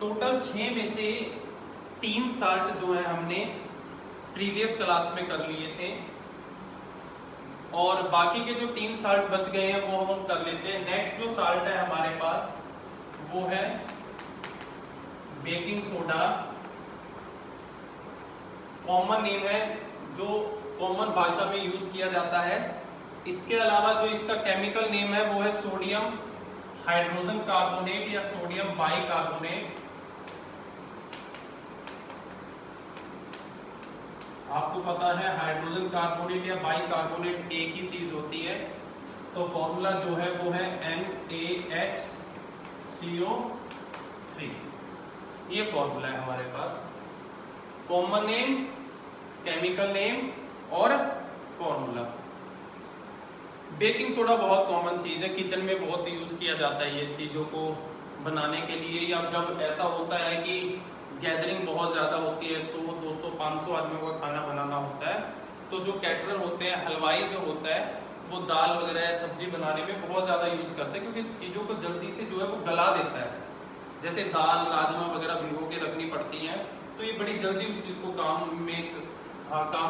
Total 6 में से 3 salt जो है हमने प्रीवियस क्लास में कर लिए थे, और बाकी के जो 3 साल्ट बच गए हैं वो हम कर लेते हैं। नेक्स्ट जो साल्ट है हमारे पास वो है बेकिंग सोडा। कॉमन नेम है जो कॉमन भाषा में यूज किया जाता है। इसके अलावा जो इसका केमिकल नेम है वो है सोडियम हाइड्रोजन कार्बोनेट या सोडियम बाइकार्बोनेट। आपको पता है हाइड्रोजन कार्बोनेट या बाइकार्बोनेट एक ही चीज होती है, तो फॉर्मूला जो है वो है NaHCO3। ये फॉर्मूला है हमारे पास, कॉमन नेम, केमिकल नेम और फॉर्मूला। बेकिंग सोडा बहुत कॉमन चीज है, किचन में बहुत यूज किया जाता है ये चीजों को बनाने के लिए, या जब ऐसा होता है कि गैदरिंग बहुत ज़्यादा होती है, 100, 200, 500 आदमियों का खाना बनाना होता है, तो जो कैटरर होते हैं, हलवाई जो होता है, वो दाल वगैरह सब्जी बनाने में बहुत ज़्यादा यूज़ करते हैं, क्योंकि चीज़ों को जल्दी से जो है वो गला देता है। जैसे दाल राजमा वगैरह भिगो के रखनी पड़ती हैं, तो ये बड़ी जल्दी उस चीज़ को काम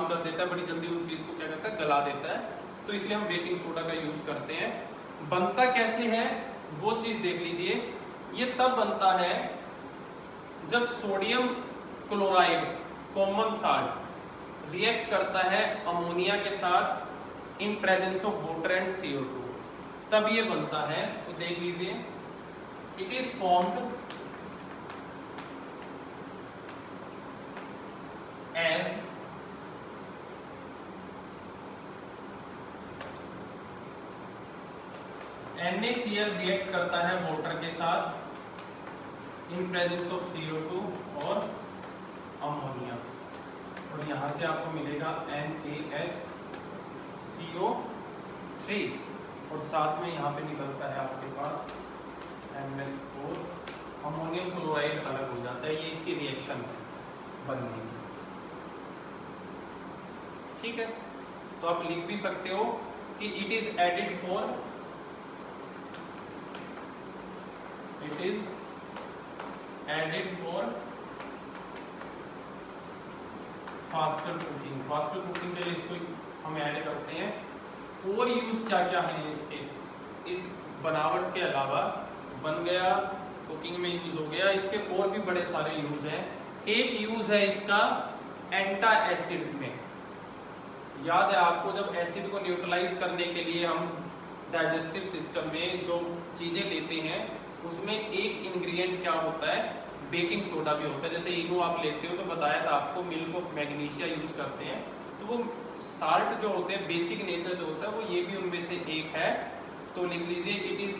कर देता है, बड़ी जल्दी उस चीज़ को क्या करता है, गला देता है। तो इसलिए हम बेकिंग सोडा का यूज़ करते हैं। बनता कैसे है वो चीज़ देख लीजिए। ये तब बनता है जब sodium chloride common salt react करता है अमोनिया के साथ in presence of water and CO2, तब ये बनता है। तो देख लीजिए, it is formed as NaCl react करता है वाटर के साथ इन प्रेजेंस ऑफ CO2 और अमोनिया, और यहाँ से आपको मिलेगा NaHCO3, और साथ में यहाँ पे निकलता है आपके पास MH4, अमोनियम क्लोराइड अलग हो जाता है। ये इसकी रिएक्शन है बनने की, ठीक है। तो आप लिख भी सकते हो कि it is added for faster cooking. Faster cooking के लिए इसको हम ऐड करते हैं। और यूज क्या क्या है इसके, इस बनावट के अलावा बन गया, कुकिंग में यूज हो गया, इसके और भी बड़े सारे यूज हैं। एक यूज है इसका एंटा एसिड में। याद है आपको, जब एसिड को न्यूट्रलाइज करने के लिए हम डाइजेस्टिव सिस्टम में जो चीजें लेते हैं उसमें एक इंग्रेडिएंट क्या होता है, बेकिंग सोडा भी होता है। जैसे इनो आप लेते हो तो बताया था आपको, मिल्क ऑफ मैग्नीशिया यूज करते हैं, तो वो साल्ट जो होते हैं, बेसिक नेचर जो होता है वो ये भी उनमें से एक है। तो लिख लीजिए, it is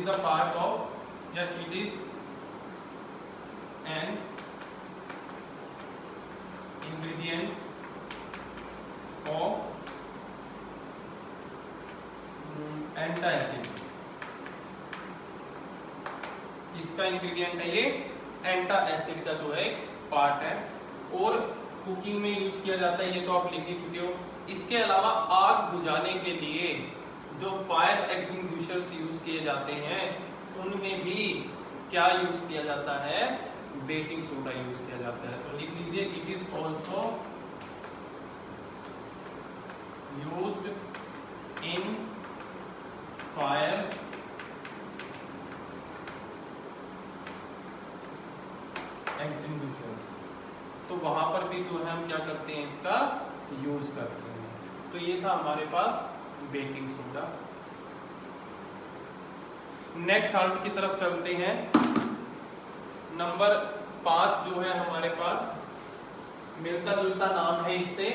the part of, या it is an ingredient of antacid. इसका इंग्रेडिएंट है ये एंटा एसिड का जो है एक पार्ट है, और कुकिंग में यूज किया जाता है, ये तो आप लिख ही चुके हो। इसके अलावा आग बुझाने के लिए जो फायर एक्सटिंग्विशर्स यूज किए जाते हैं उनमें भी क्या यूज किया जाता है, बेकिंग सोडा यूज किया जाता है। तो लिख लीजिए, it is also used in fire extinguishers. तो वहां पर भी जो है हम क्या करते हैं, इसका यूज करते हैं। तो ये था हमारे पास बेकिंग सोडा। नेक्स्ट साल्ट की तरफ चलते हैं। नंबर 5 जो है हमारे पास, मिलता जुलता नाम है इससे,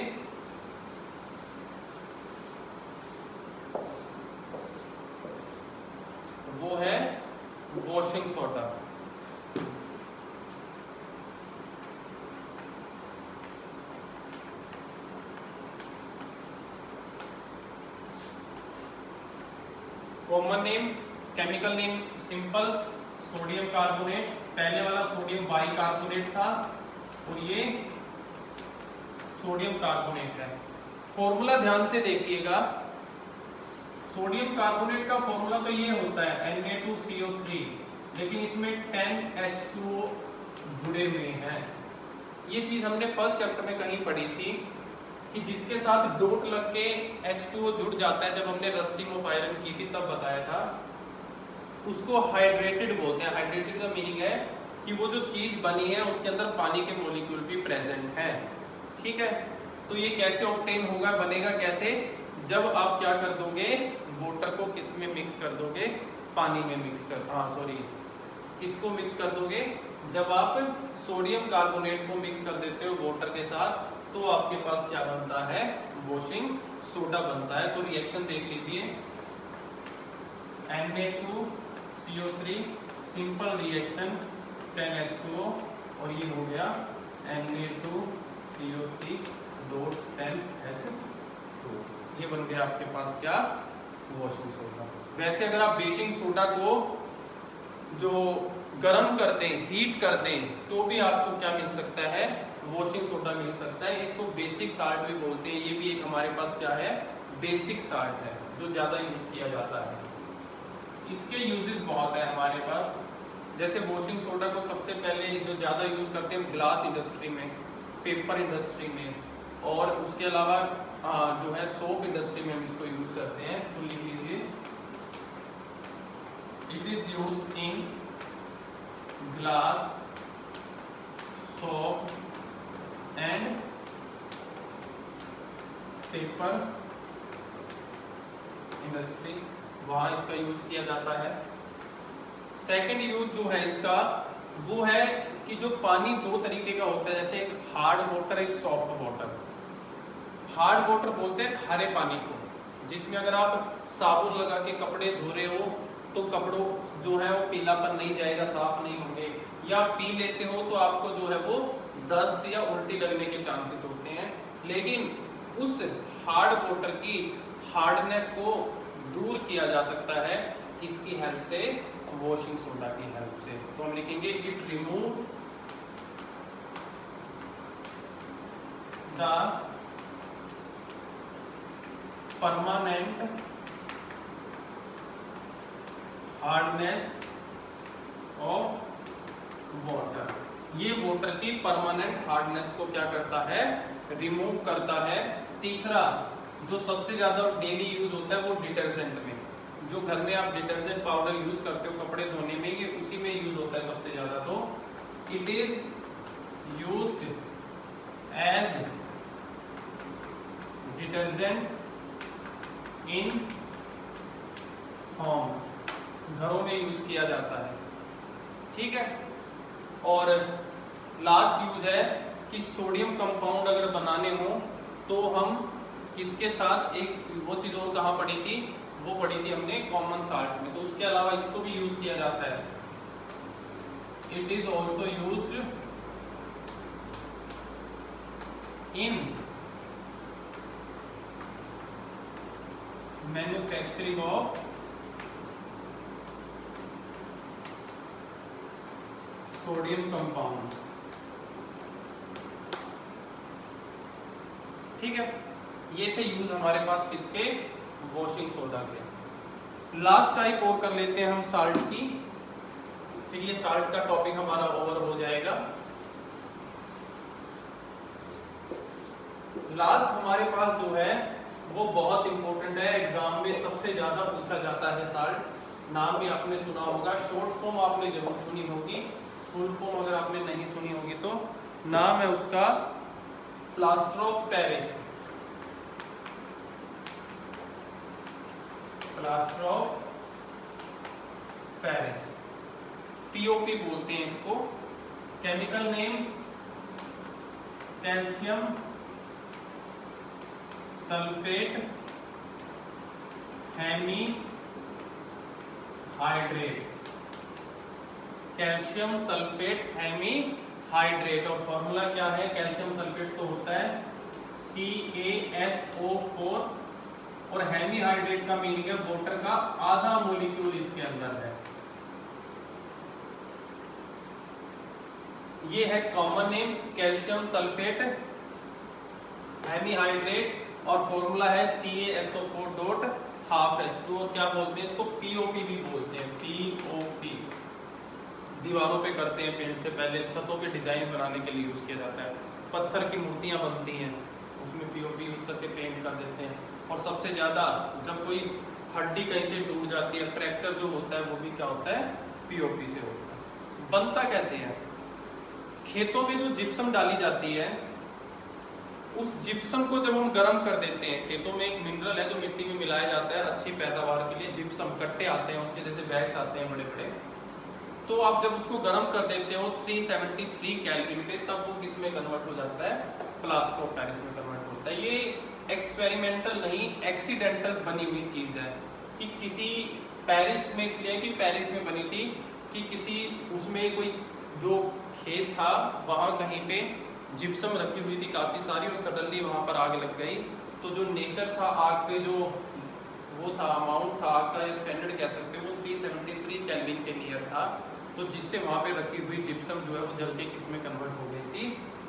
वो है washing soda. Common name, chemical name simple, sodium carbonate. पहले वाला सोडियम बाइकार्बोनेट था और ये सोडियम कार्बोनेट है। फॉर्मूला ध्यान से देखिएगा, सोडियम कार्बोनेट का फॉर्मूला तो ये होता है Na2CO3, लेकिन इसमें 10H2O जुड़े हुए हैं। ये चीज हमने फर्स्ट चैप्टर में कहीं पढ़ी थी कि जिसके साथ डॉट लग के H2O जुड़ जाता है, जब हमने रस्टिंग ऑफ आयरन की थी तब बताया था, उसको हाइड्रेटेड बोलते हैं। हाइड्रेटेड का मीनिंग है कि वो जो चीज बनी है उसके अंदर पानी के मॉलिक्यूल भी प्रेजेंट है। ठीक है, तो ये कैसे ऑब्टेन होगा, बनेगा कैसे, जब आप क्या कर दोगे, वाटर को किस में मिक्स कर दोगे, पानी में मिक्स कर किसको मिक्स कर दोगे, जब आप सोडियम कार्बोनेट को मिक्स कर देते हो वाटर के साथ, तो आपके पास क्या बनता है, वॉशिंग सोडा बनता है। तो रिएक्शन देख लीजिए, Na2CO3 सिंपल रिएक्शन 10H2O, और ये हो गया Na2CO3 10H2, ये बन गया आपके पास क्या, वॉशिंग सोडा। वैसे अगर आप बेकिंग सोडा को जो गर्म कर दें, हीट कर दें, तो भी आपको क्या मिल सकता है, वॉशिंग सोडा मिल सकता है। इसको बेसिक साल्ट भी बोलते हैं। ये भी एक हमारे पास क्या है, बेसिक साल्ट है, जो ज्यादा यूज किया जाता है। इसके यूजेस बहुत है हमारे पास। जैसे वॉशिंग सोडा को सबसे पहले जो ज्यादा यूज करते हैं ग्लास इंडस्ट्री में, पेपर इंडस्ट्री में, और उसके अलावा जो है सोप इंडस्ट्री में हम इसको यूज करते हैं। तो लिख लीजिए, it is used in glass, soap and paper industry, वहां इसका यूज किया जाता है। सेकंड यूज जो है इसका वो है कि जो पानी दो तरीके का होता है, जैसे एक हार्ड वाटर, एक सॉफ्ट वाटर। हार्ड वाटर बोलते हैं खारे पानी को, जिसमें अगर आप साबुन लगा के कपड़े धो रहे हो तो कपड़ों जो है वो पीलापन नहीं जाएगा, साफ नहीं होंगे, या पी लेते हो तो आपको जो है वो दस्त या उल्टी लगने के चांसेस होते हैं। लेकिन उस हार्ड वाटर की हार्डनेस को दूर किया जा सकता है किसकी हेल्प से, वॉशिंग सोडा की हेल्प से। तो हम लिखेंगे it remove the permanent hardness of water. ये वाटर की परमानेंट हार्डनेस को क्या करता है, रिमूव करता है। तीसरा जो सबसे ज्यादा डेली यूज होता है वो डिटर्जेंट में, जो घर में आप डिटर्जेंट पाउडर यूज करते हो कपड़े धोने में, ये उसी में यूज होता है सबसे ज्यादा। तो it is used as detergent in home, घरों में यूज किया जाता है। ठीक है, और लास्ट यूज है कि सोडियम कंपाउंड अगर बनाने हो तो हम किसके साथ, एक वो चीज और कहाँ पढ़ी थी, वो पढ़ी थी हमने कॉमन साल्ट में। तो उसके अलावा इसको भी यूज किया जाता है। It is also used in manufacturing of sodium compound. ठीक है, ये थे यूज हमारे पास किसके, वॉशिंग सोडा के। लास्ट टाइप और कर लेते हैं हम साल्ट की, फिर ये साल्ट का टॉपिक हमारा ओवर हो जाएगा। लास्ट हमारे पास जो है वो बहुत इंपॉर्टेंट है, एग्जाम में सबसे ज्यादा पूछा जाता है साल्ट। नाम भी आपने सुना होगा, शॉर्ट फॉर्म आपने जरूर सुनी होगी, फुल फॉर्म अगर आपने नहीं सुनी होगी तो नाम है उसका plaster of Paris. Plaster of Paris, POP बोलते हैं इसको। Chemical name calcium sulphate hemi hydrate, calcium sulphate hemi hydrate. और फॉर्मूला क्या है, कैल्शियम सल्फेट तो होता है CaSO4, और हेमी हाइड्रेट का मीनिंग है वाटर का आधा मोलिक्यूल इसके अंदर है। ये है common name calcium sulphate hemi hydrate, और फॉर्मूला है CaSO4 H2 और क्या बोलते हैं इसको पीओपी भी बोलते हैं, पीओपी। दीवारों पे करते हैं पेंट से पहले, छतों पे डिजाइन बनाने के लिए यूज किया जाता है। पत्थर की मूर्तियां बनती हैं उसमें पीओपी यूज करके पेंट कर देते हैं। और सबसे ज्यादा जब कोई हड्डी कहीं से टूट जाती है, फ्रैक्चर जो होता है वो भी क्या होता है, पीओपी से होता है। बनता कैसे है, खेतों में जो जिप्सम डाली जाती है उस जिप्सम को जब हम गर्म कर देते हैं, खेतों में एक मिनरल है जो मिट्टी में मिलाया जाता है अच्छी पैदावार के लिए, जिप्सम कट्टे आते हैं उसके, जैसे बैग्स आते हैं बड़े बड़े, तो आप जब उसको गर्म कर देते हो 373 केल्विन पे, तब वो किस में कन्वर्ट हो जाता है, प्लास्टर ऑफ पेरिस में कन्वर्ट होता है। ये एक्सपेरिमेंटल नहीं, एक्सीडेंटल बनी हुई चीज है कि किसी पेरिस में, इसलिए कि पेरिस में बनी थी कि किसी उसमें कोई जो खेत था वहां कहीं पे जिप्सम रखी हुई थी काफी सारी और सडनली वहां पर आग लग गई। तो जो नेचर था आग पे, जो वो था अमाउंट था आग का, स्टैंडर्ड कह सकते हो, वो 373 केल्विन के नियर था। तो जिससे वहां पे रखी हुई जिप्सम जो है वो जल के किस में कन्वर्ट हो गई थी,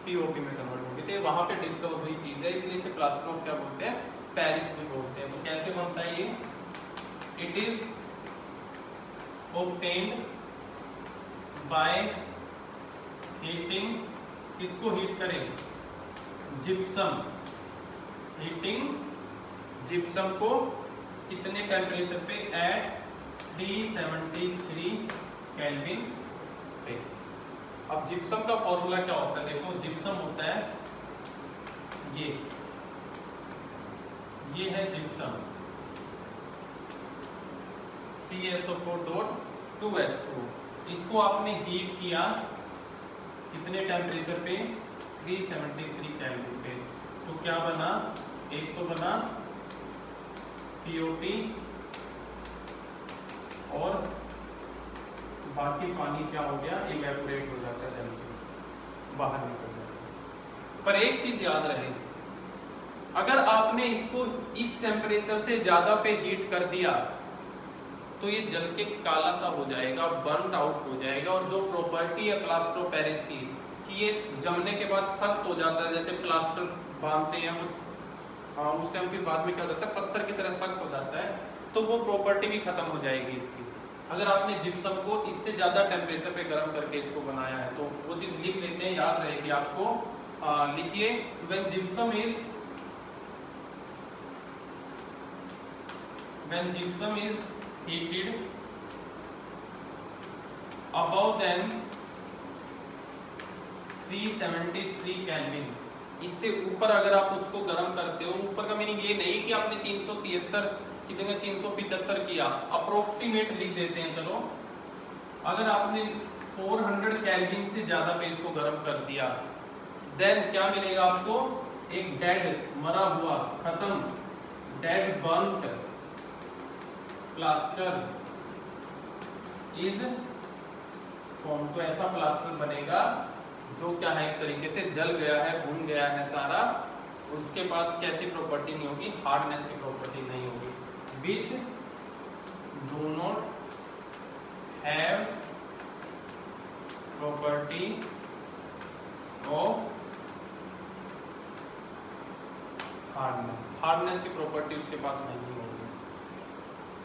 पीओपी में कन्वर्ट हो गई थी। वहां पे डिस्कवर हुई चीज है, इसलिए इसे प्लास्टर ऑफ क्या बोलते हैं, पेरिस भी बोलते हैं। तो कैसे बनता है ये, it is obtained by heating, किसको हीट करें, जिप्सम, हीटिंग जिप्सम को कितने टेम्परेचर पे, एट 373 केल्विन पे। अब जिप्सम का फॉर्मूला क्या होता है, देखो जिप्सम होता है ये है जिप्सम, CaSO4.2H2। इसको आपने हीट किया कितने टेम्परेचर पे, 373 केल्विन पे। तो क्या बना, एक तो बना पीओपी और बाकी पानी क्या हो गया, इवेपोरेट हो जाता है, जल के बाहर निकल जाता है। पर एक चीज याद रहे, अगर आपने इसको इस टेम्परेचर से ज्यादा पे हीट कर दिया तो ये जल के काला सा हो जाएगा, बर्न आउट हो जाएगा। और जो प्रॉपर्टी है प्लास्टर ऑफ पेरिस की कि ये जमने के बाद सख्त हो जाता है, जैसे प्लास्टर बांधते हैं वो उस टाइम फिर बाद में क्या हो जाता है, पत्थर की तरह सख्त हो जाता है, तो वो प्रॉपर्टी भी खत्म हो जाएगी इसकी। अगर आपने जिप्सम को इससे ज्यादा टेम्परेचर पे गर्म करके इसको बनाया है तो वो चीज लिख लेते हैं, याद रहेगी आपको। लिखिए, when gypsum is heated above than 373 kelvin, इससे ऊपर अगर आप उसको गर्म करते हो, ऊपर का मीनिंग ये नहीं कि आपने 373 की जगह 375 किया, अप्रोक्सीमेट लिख देते हैं। चलो, अगर आपने 400 केल्विन से ज्यादा पे इसको गर्म कर दिया, देन क्या मिलेगा आपको, एक डेड, मरा हुआ, खत्म, dead burnt plaster is form. तो ऐसा प्लास्टर बनेगा जो क्या है, एक तरीके से जल गया है, भुन गया है सारा, उसके पास कैसी प्रॉपर्टी नहीं होगी, हार्डनेस की प्रॉपर्टी नहीं होगी, which do not have property of hardness की प्रॉपर्टी उसके पास नहीं होगी।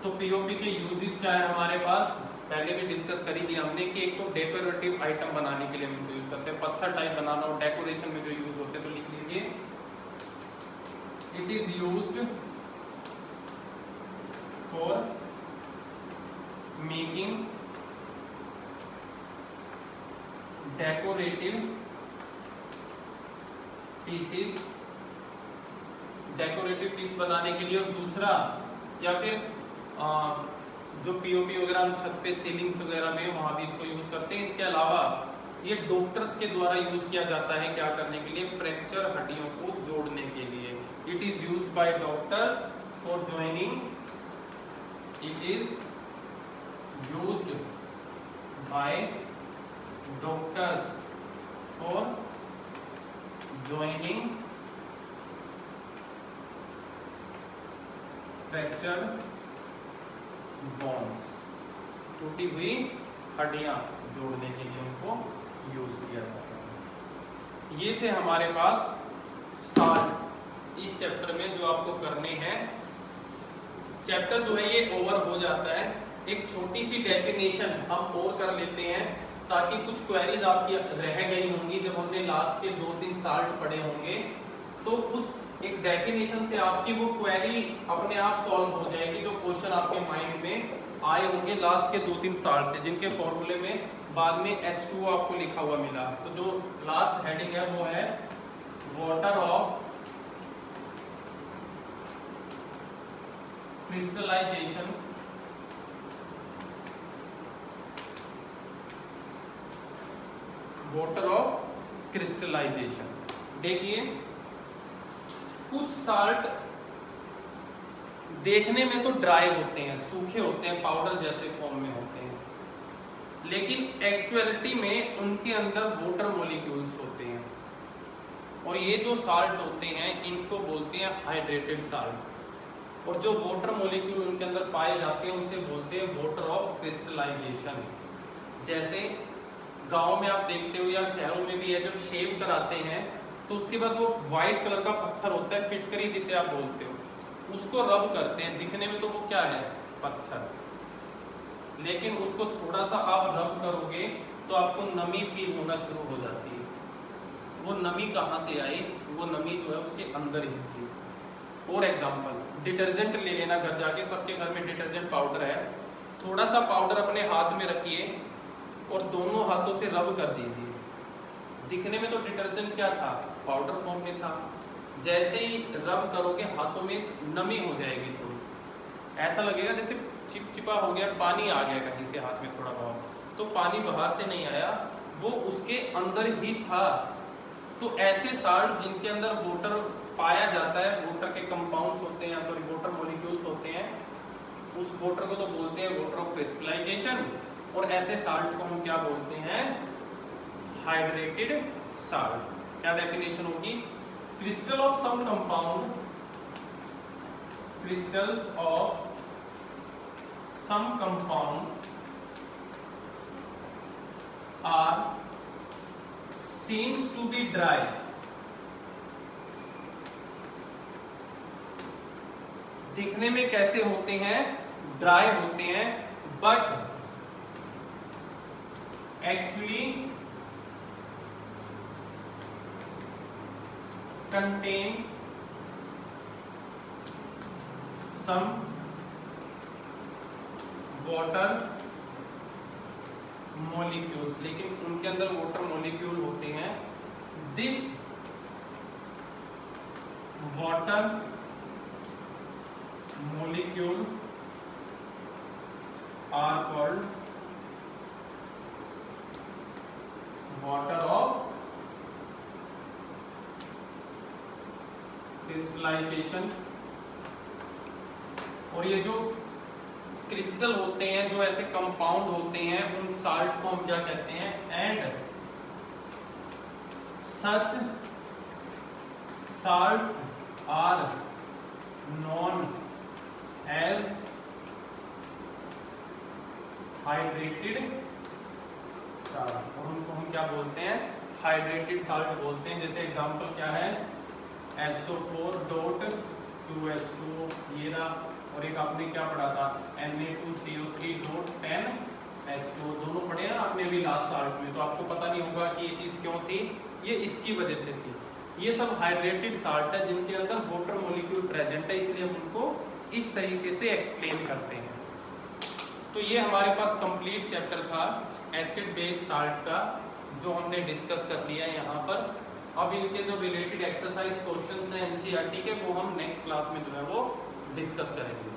तो पीओपी के यूजेस क्या है हमारे पास, पहले भी डिस्कस कर ही दिया हमने कि एक तो डेकोरेटिव आइटम बनाने के लिए हम इनको यूज करते हैं, पत्थर टाइप बनाना हो, डेकोरेशन में जो यूज होते हैं, तो लिख लीजिए, it is used for making decorative pieces, decorative piece बनाने के लिए। और दूसरा, या फिर जो पीओपी वगैरह हम छत पे सीलिंग्स वगैरह में वहां भी इसको यूज करते हैं। इसके अलावा ये डॉक्टर्स के द्वारा यूज किया जाता है, क्या करने के लिए, फ्रैक्चर हड्डियों को जोड़ने के लिए। It is used by doctors for joining, it is used by doctors for joining fracture bones, टूटी हुई हड्डियां जोड़ने के लिए उनको यूज किया जाता है। ये थे हमारे पास 7 इस चैप्टर में जो आपको करने हैं। चैप्टर जो है ये ओवर हो जाता है। एक छोटी सी डेफिनेशन हम और कर लेते हैं ताकि कुछ क्वेरीज आपकी रह गई होंगी जब हमने लास्ट के 2-3 साल्ट पढ़े होंगे, तो उस एक डेफिनेशन से आपकी वो क्वेरी अपने आप सॉल्व हो जाएगी जो क्वेश्चन आपके माइंड में आए होंगे लास्ट के 2-3 साल से, जिनके फॉर्मूले में बाद में H2O आपको लिखा हुआ मिला। तो जो लास्ट हेडिंग है वो है water of crystallisation water of crystallisation. देखिए कुछ साल्ट देखने में तो ड्राई होते हैं, सूखे होते हैं, पाउडर जैसे फॉर्म में होते हैं, लेकिन एक्चुअलिटी में उनके अंदर वाटर मॉलिक्यूल्स होते हैं। और ये जो साल्ट होते हैं इनको बोलते हैं हाइड्रेटेड साल्ट, और जो वाटर मॉलिक्यूल उनके अंदर पाए जाते हैं उसे बोलते हैं वाटर ऑफ क्रिस्टलाइजेशन। जैसे गांव में आप देखते हो या शहरों में भी है, जब शेव कराते हैं तो उसके बाद वो व्हाइट कलर का पत्थर होता है, फिटकरी जिसे आप बोलते हो, उसको रब करते हैं। दिखने में तो वो क्या है, पत्थर, लेकिन उसको थोड़ा सा आप रब करोगे तो आपको नमी फील होना शुरू हो जाती है। वो नमी कहाँ से आई, वो नमी जो है उसके अंदर ही थी। और एग्जांपल, डिटर्जेंट ले लेना, घर जाके सबके घर में डिटर्जेंट पाउडर है, थोड़ा सा पाउडर अपने हाथ में रखिए और दोनों हाथों से रब कर दीजिए। दिखने में तो डिटर्जेंट क्या था, पाउडर फॉर्म में था, जैसे ही रब करोगे हाथों में नमी हो जाएगी थोड़ी, ऐसा लगेगा जैसे चिपचिपा हो गया, पानी आ गया कहीं से हाथ में थोड़ा बहुत, तो पानी बाहर से नहीं आया, वो उसके अंदर ही था। तो ऐसे साल्ट जिनके अंदर वाटर पाया जाता है, वाटर के कंपाउंड्स होते हैं, सॉरी वाटर मॉलिक्यूल्स होते हैं, उस वाटर को तो बोलते हैं वाटर ऑफ क्रिस्टलाइजेशन। और ऐसे साल्ट को हम क्या बोलते हैं, हाइड्रेटेड साल्ट। क्या डेफिनेशन होगी, crystal of some compound, crystals of some compounds are seems to be dry, दिखने में कैसे होते हैं, ड्राई होते हैं, but actually contain some water molecules, लेकिन उनके अंदर वाटर मॉलिक्यूल होते हैं। This water molecule are called water of crystallisation. और ये जो क्रिस्टल होते हैं, जो ऐसे कंपाउंड होते हैं, उन साल्ट को हम क्या कहते हैं, and such salts are known as hydrated salt. और उनको हम क्या बोलते हैं, हाइड्रेटेड साल्ट बोलते हैं। जैसे एग्जांपल क्या है, SO4 2H2O, ये रहा, और एक आपने क्या पढ़ा था, Na2CO3 10H2O, दोनों पढ़े हैं आपने अभी लास्ट साल्ट में। तो आपको पता नहीं होगा कि ये चीज़ क्यों थी, ये इसकी वजह से थी। ये सब हाइड्रेटेड साल्ट है जिनके अंदर वाटर मॉलिक्यूल प्रेजेंट है, इसलिए हम उनको इस तरीके से एक्सप्लेन करते हैं। तो ये हमारे पास कंप्लीट चैप्टर था एसिड बेस साल्ट का, जो हमने डिस्कस कर लिया है यहाँ पर। अब इनके जो रिलेटेड एक्सरसाइज क्वेश्चंस हैं NCERT के, वो हम नेक्स्ट क्लास में जो है वो डिस्कस करेंगे।